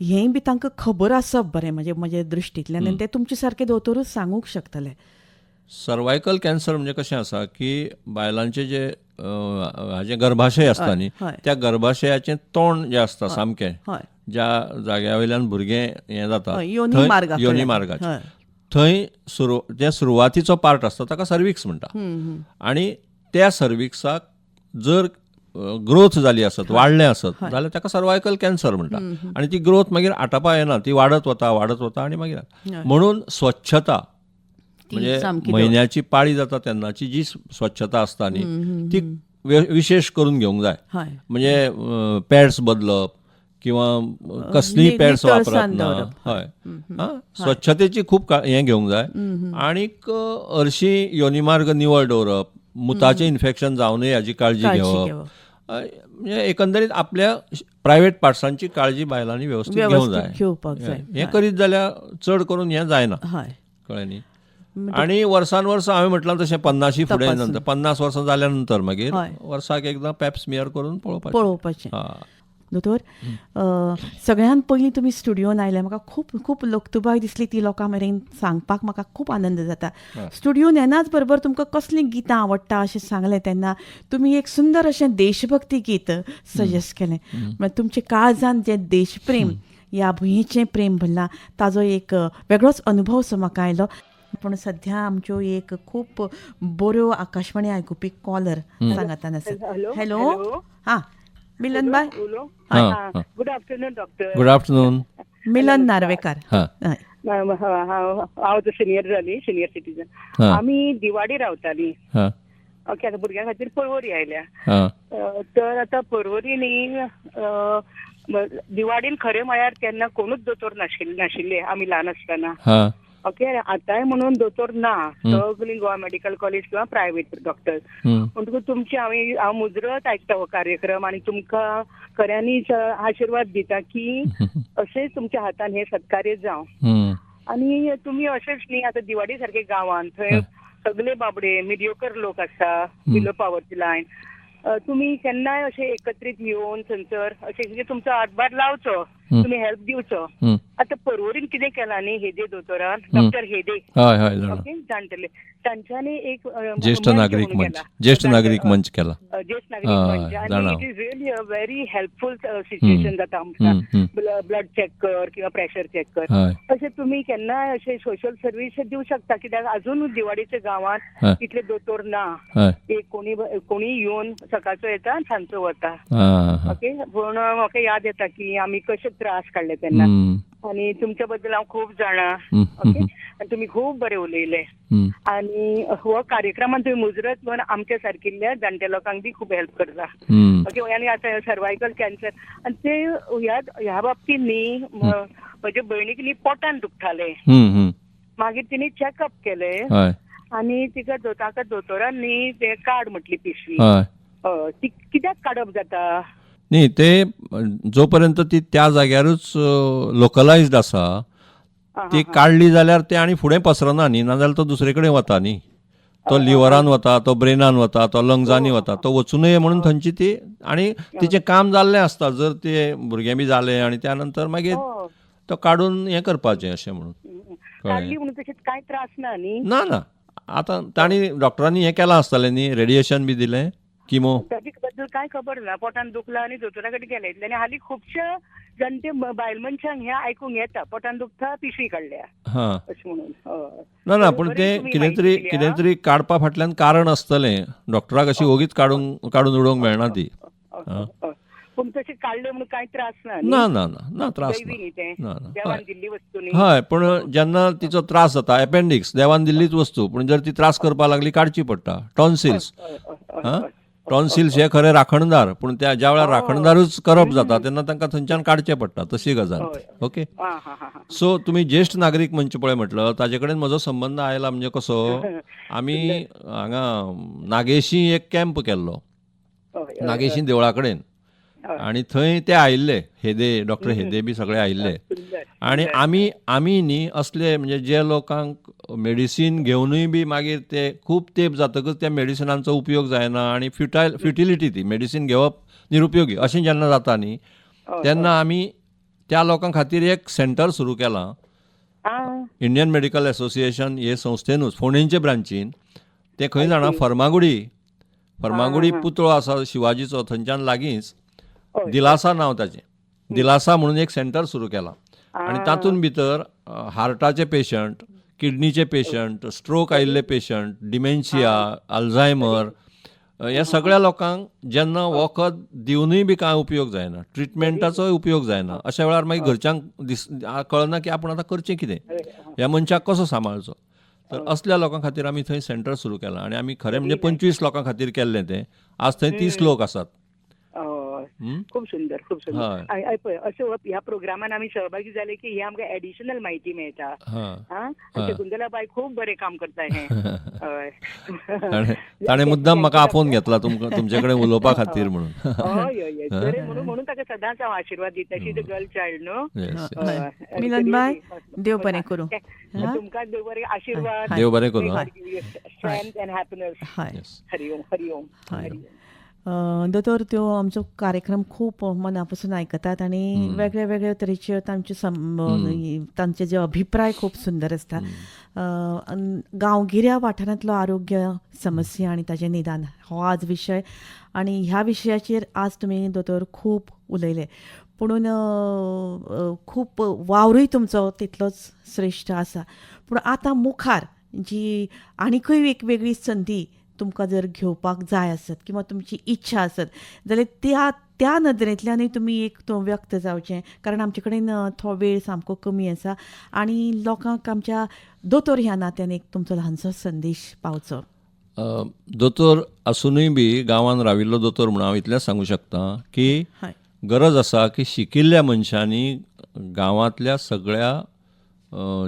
हेंय बी तांकां खबर आसप बरें म्हजे दृश्टींतल्यान. आनी तें तुमचे सारके दोतोरूच सांगूंक शकतले. सर्वायकल कॅन्सर म्हणजे कशें आसा की बायलांचे जे हाजे गर्भाशय आसता न्ही, त्या गर्भाशयाचें तोंड जें आसता सामकें ज्या जाग्या वयल्यान भुरगें हें जाता योनी मार्गाचें थंय जे सुरवातीचो पार्ट आसता ताका सर्विक्स म्हणटा. आनी त्या सर्विक्साक जर ग्रोथ जाली आसत, वाडलें आसत जाल्यार ताका सर्वायकल कॅन्सर म्हणटा. आनी ती ग्रोथ मागीर आटोवपा येना, ती वाडत वता आनी मागीर म्हणून स्वच्छता म्हणजे म्हयन्याची पाळी जाता तेन्नाची जी स्वच्छता आसता न्ही ती विशेष करून घेवंक जाय. म्हणजे पॅड्स बदलप किंवा कसलीय पॅड्स वापरप ना. हय, स्वच्छतेची खूब हें घेवंक जाय. आनीक हरशीं योनिमार्ग निवळ दवरप, मुताचें इन्फेक्शन जावं नये हाची काळजी घेवप. म्हणजे एकंदरीत आपल्या प्रायव्हेट पार्ट्सांची काळजी बायलांनी वेवस्थीत घेवंक जाय. हें करीत जाल्यार चड करून हें जायना. कळ्ळें न्ही. आनी वर्सान वर्स हांवें म्हटलां तशें 50 फुडें नंतर 50 वर्सां जाल्या नंतर मागीर वर्साक एकदां पॅप स्मियर करून पळोवपाचें. दोतोर सगळ्यान पयलीं तुमी स्टुडियोन आयले म्हाका खूब खूब लोकतुबाय दिसली. ती लोकां मेरेन सांगपाक म्हाका खूब आनंद जाता. स्टुडियोन येनाच बरोबर तुमकां कसलीं गितां आवडटा अशें सांगलें तेन्ना तुमी एक सुंदर अशें देशभक्ती गीत सजेस्ट केलें. म्हणजे तुमचे काळजांत जें देशप्रेम ह्या भुंयेचें प्रेम भरलां ताजो एक वेगळोच अनुभव सो म्हाका आयलो. पूण सध्या आमच्यो एक खूब बऱ्यो आकाशवाणी आयकुपी कॉलर सांगातान आसात. हॅलो, हां मिलन बाय. Good afternoon doctor. Good afternoon. Milan Narvekar. हांव सिनियर सिटीजन. आमी दिवाडी रावतालीं. ओके, आतां भुरग्यां खातीर पर्वरी आयल्या. तर आतां पर्वरी न्ही दिवाडीन खरें म्हळ्यार केन्ना कोणूच दोतोर नाशिल्ले आमी ल्हान आसतना. ओके, आतांय म्हणून दोतोर ना. सगळीं गोवा मेडिकल कॉलेज किंवा प्रायव्हेट डॉक्टर. म्हणटकूच तुमची हांव मुजरत आयकता हो कार्यक्रम आनी तुमकां खऱ्यांनीच आशिर्वाद दिता की अशेंच तुमच्या हातान हे सत्कार्य जावं. आनी तुमी अशेंच न्ही आतां दिवाडी सारके गांवांत थंय सगळे बाबडे मिडियोकर लोक आसता बिलो पॉवर्टी लायन. तुमी केन्नाय अशें एकत्रीत येवन थंयसर अशें तुमचो हातभार लावचो, तुमी हेल्प दिवचो. आतां पर्वरीन कितें केलां न्ही हेदे दोतोरान डॉक्टर हेदे ओके जाणटेले तांच्यांनी एक ज्येष्ठ नागरीक मंच केला. आनी it is really a very helpful situation जाता आमकां. ब्लड चॅक कर किंवा प्रेशर चॅक कर अशें तुमी केन्नाय अशें सोशल सर्वीस दिवं शकता. कित्याक अजून दिवाडीच्या गांवांत इतले दोतोर ना. एक कोणी येवन सकाळचो येता आनी सांजचो वता. ओके, पूण म्हाका याद येता की आमी कशे त्रास काडले तेन्ना. आनी तुमच्या बद्दल हांव खूब जाणा. ओके, आनी तुमी खूब बरें उलयले. आनी हो कार्यक्रमान तुमी मुजरत घेवन आमच्या सारकिल्ल्या जाणट्या लोकांक बी खूब हेल्प करता. ओके, आनी आतां सर्वायकल कॅन्सर आनी ते ह्या बाबतींत न्ही म्हज्या भयणीक न्ही पोटान दुखतालें. मागीर तिणी चॅकअप केलें आनी ताका दोतोरान न्ही ते काड म्हटली पिशवी. ती कित्याक काडप जाता न्ही ते जो पर्यंत ती त्या जाग्यारूच लोकलायज्ड आसा ती काडली जाल्यार ते आनी फुडें पसरना न्ही. नाजाल्यार तो दुसरे कडेन वता न्ही. तो लिव्हरान वता, तो ब्रेनान वता, तो लंग्सांनी वता. तो वचूं नये म्हणून थंयची ती आनी तिचें काम जाल्लें आसता. जर ते भुरगें बी जालें आनी त्या नंतर मागीर तो काडून हें करपाचें अशें म्हणून. काडली म्हणून तशें कांय त्रास ना न्ही. ना आतां तांणी डॉक्टरांनी हें केलां आसतलें न्ही, रेडिएशन बी दिलें, किमो. ताजे बद्दल कांय खबर ना. पोटान दुखला आनी दोतोरा कडेन गेले आनी हालीं खुबशे जाणटे बायल मनशांक हें आयकूंक येता पोटान दुखता पिशवी काडल्या. हां अशें म्हणून हय. ना पूण ते कितें तरी काडपा फाटल्यान कारण आसतलें. डॉक्टराक अशी ओगीच काडून उडोवंक मेळना ती. पूण तशें काडले म्हणून कांय त्रास ना ना ना ना ना त्रास दैवी न्ही तें ना ना देवान दिल्ली वस्तू न्ही. हय पूण जेन्ना तिचो त्रास जाता एपेंडिक्स देवान दिल्लीच वस्तू पूण जर ती त्रास करपाक लागली काडची पडटा. टॉन्सिल्स टॉन्सिल्स हे खरे राखणदार पूण त्या ज्या वेळार राखणदारूच करप जाता तेन्ना तांकां थंयच्यान काडचें पडटा तशी गजाल. ओके सो तुमी ज्येश्ठ नागरीक मंच पळय म्हटलं ताजे कडेन म्हजो संबंद आयला म्हणजे कसो आमी हांगा नागेशी एक कॅम्प केल्लो नागेशी देवळा कडेन आनी थंय ते आयिल्ले हेदे डॉक्टर हेदे बी सगळे आयिल्ले आनी आमी न्ही असले म्हणजे जे लोकांक मेडिसीन घेवनूय बी मागीर ते खूब तेंप जातकच त्या मेडिसिनांचो उपयोग जायना आनी फ्युटिलिटी ती मेडिसीन घेवप निरुपयोगी अशें जेन्ना जाता न्ही तेन्ना आमी त्या लोकां खातीर एक सेंटर सुरू केलां. इंडियन मेडिकल असोसिएशन हे संस्थेनूच फोंडेंचे ब्रांचीन ते खंय जाणा फर्मागुडी पुतळो आसा शिवाजीचो थंयच्यान लागींच दिलासा नांव ताचें दिलासा म्हणून एक सेंटर सुरू केलां आनी तातूंत भितर हार्टाचे पेशंट किडनीचे पेशंट स्ट्रोक आयिल्ले पेशंट डिमेन्शिया अल्झायमर ह्या सगळ्या लोकांक जेन्ना वखद दिवनूय बी कांय उपयोग जायना ट्रिटमेंटाचोय उपयोग जायना अशा वेळार मागीर घरच्यांक कळना की आपूण आतां करचें कितें ह्या मनशाक कसो सांबाळचो. तर असल्या लोकां खातीर आमी थंय सेंटर सुरू केलां आनी आमी खरें म्हणजे 25 लोकां खातीर केल्लें तें. आज थंय 30 लोक आसात. खूब सुंदर खूब सुंदर. पळय अशें ह्या प्रोग्रामान आमी सहभागी जाले की ही आमकां एडिशनल म्हायती मेळटा. शकुंतला खूब बरें काम करता हें. ताणें मुद्दाम म्हाका आपोवन घेतला तुमचे कडेन उलोवपा खातीर म्हणून. हय बरें म्हणून ताका सदांच हांव आशिर्वाद दिता. शी द गर्ल चायल्ड न्हू. मिलन बाय देव बरें करूं. तुमकां देव बरें आशिर्वाद देव बरें करूं. Strength and happiness. Hari Om Hari Om Hari Om. दोतोर त्यो आमचो कार्यक्रम खूब मनापासून आयकतात आनी वेगळे वेगळे तरेचे तांचे जे अभिप्राय खूब सुंदर आसता. गांवगिऱ्या वाठारांतलो आरोग्य समस्या आनी ताचें निदान हो आज विशय आनी ह्या विशयाचेर आज तुमी दोतोर खूब उलयले पुणून खूब वावरूय तुमचो तितलोच श्रेश्ठ आसा. पूण आतां मुखार जी आनीकय एक वेगळी संदी तुमकां जर घेवपाक जाय आसत किंवा तुमची इच्छा आसत जाल्यार त्या नदरेंतल्यानूय तुमी एक तो व्यक्त जावचें कारण आमचे कडेन तो वेळ सामको कमी आसा आनी लोकांक आमच्या दोतोर ह्या नात्यान एक तुमचो ल्हानसो संदेश पावचो. दोतोर आसुनूय बी गांवांत राविल्लो दोतोर म्हणून हांव इतलेंच सांगूं शकता की गरज आसा की शिकिल्ल्या मनशांनी गांवांतल्या सगळ्या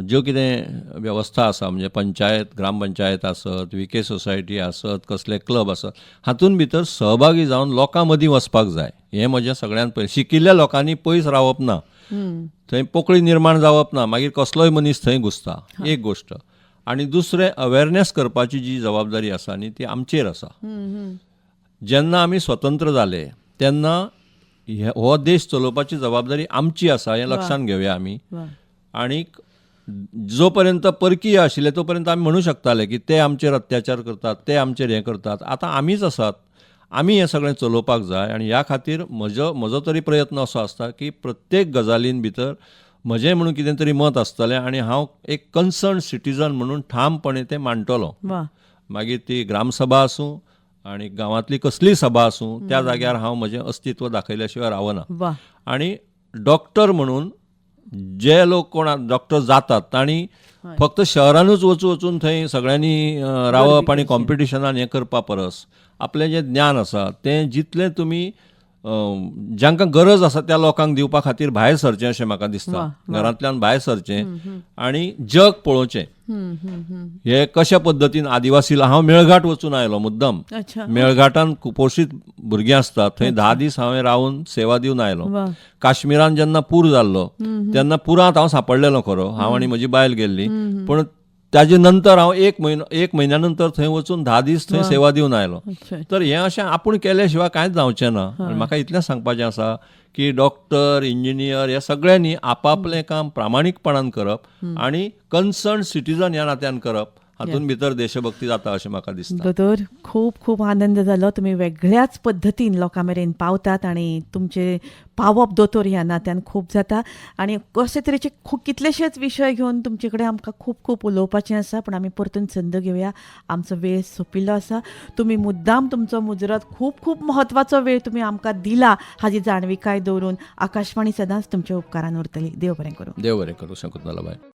ज्यो कितें वेवस्था आसा म्हणजे पंचायत ग्रामपंचायत आसत विके सोसायटी आसत कसले क्लब आसत हातूंत भितर सहभागी जावन लोकां मदीं वचपाक जाय. हें म्हजें सगळ्यांत पयलीं. शिकिल्ल्या लोकांनी पयस रावप ना थंय पोकळी निर्माण जावप ना मागीर कसलोय मनीस थंय घुसता एक गोश्ट. आनी दुसरें अवेरनेस करपाची जी जबाबदारी आसा न्ही ती आमचेर आसा. जेन्ना आमी स्वतंत्र जाले तेन्ना हो देश चलोवपाची जबाबदारी आमची आसा हें लक्षांत घेवया आमी. आनीक जो पर्यंत परकीय आशिल्ले तो पर्यंत आमी म्हणूं शकताले की ते आमचेर अत्याचार करतात ते आमचेर हें करतात. आतां आमीच आसात आमी हें सगळें चलोवपाक जाय आनी ह्या खातीर म्हजो तरी प्रयत्न असो आसता की प्रत्येक गजालीन भितर म्हजें म्हणून कितें तरी मत आसतलें आनी हांव एक कन्सर्न सिटीजन म्हणून ठामपणे तें मांडटलों. मागीर ती ग्रामसभा आसूं आनी गांवांतली कसलीय सभा आसूं त्या जाग्यार हांव म्हजें अस्तित्व दाखयल्या शिवाय रावना. आनी डॉक्टर म्हणून जे लोक कोण डॉक्टर जातात तांणी फक्त शहरानूच वचून थंय सगळ्यांनी रावप आनी कॉम्पिटिशनान हें करपा परस आपलें जें ज्ञान आसा तें जितलें तुमी जांकां गरज आसा त्या लोकांक दिवपा खातीर भायर सरचें अशें म्हाका दिसता. घरांतल्यान भायर सरचें आनी जग पळोवचें. हे कशा पद्दतीन आदिवासी हांव मेळघाट वचून आयलो मुद्दम. मेळघाटान कुपोशीत भुरगीं आसतात थंय 10 दीस हांवें रावन सेवा दिवन आयलो. काश्मीरान जेन्ना पूर जाल्लो तेन्ना पुरांत हांव सांपडलेलो खरो हांव आनी म्हजी बायल गेल्ली पूण ताजे नंतर हांव एक म्हयन्या नंतर थंय वचून 10 दीस थंय सेवा दिवन आयलो. तर हें अशें आपूण केल्या शिवाय कांयच जावचें ना. म्हाका इतलें सांगपाचें आसा की डॉक्टर इंजिनियर ह्या सगळ्यांनी आपापलें काम प्रामाणीकपणान करप आनी कन्सर्न सिटीजन ह्या नात्यान करप हातून भितर देशभक्ती जाता अशें म्हाका दिसता. दोतोर, खूब खूब आनंद जालो. तुमी वेगळ्याच पद्दतीन लोकां मेरेन पावतात आनी तुमचे पावप दोतोर ह्या नात्यान खूब जाता आनी अशे तरेचे कितलेशेच विशय घेवन तुमचे कडेन आमकां खूब खूब उलोवपाचें आसा, पूण आमी परतून संद घेवया. आमचो वेळ सोंपिल्लो आसा. तुमी मुद्दाम तुमचो मुजरत खूब खूब म्हत्वाचो वेळ तुमी आमकां दिला हाजी जाणविकाय दवरून आकाशवाणी सदांच तुमच्या उपकारान उरतली. देव बरें करूं. देव बरें करूं शकुंतलाबाई.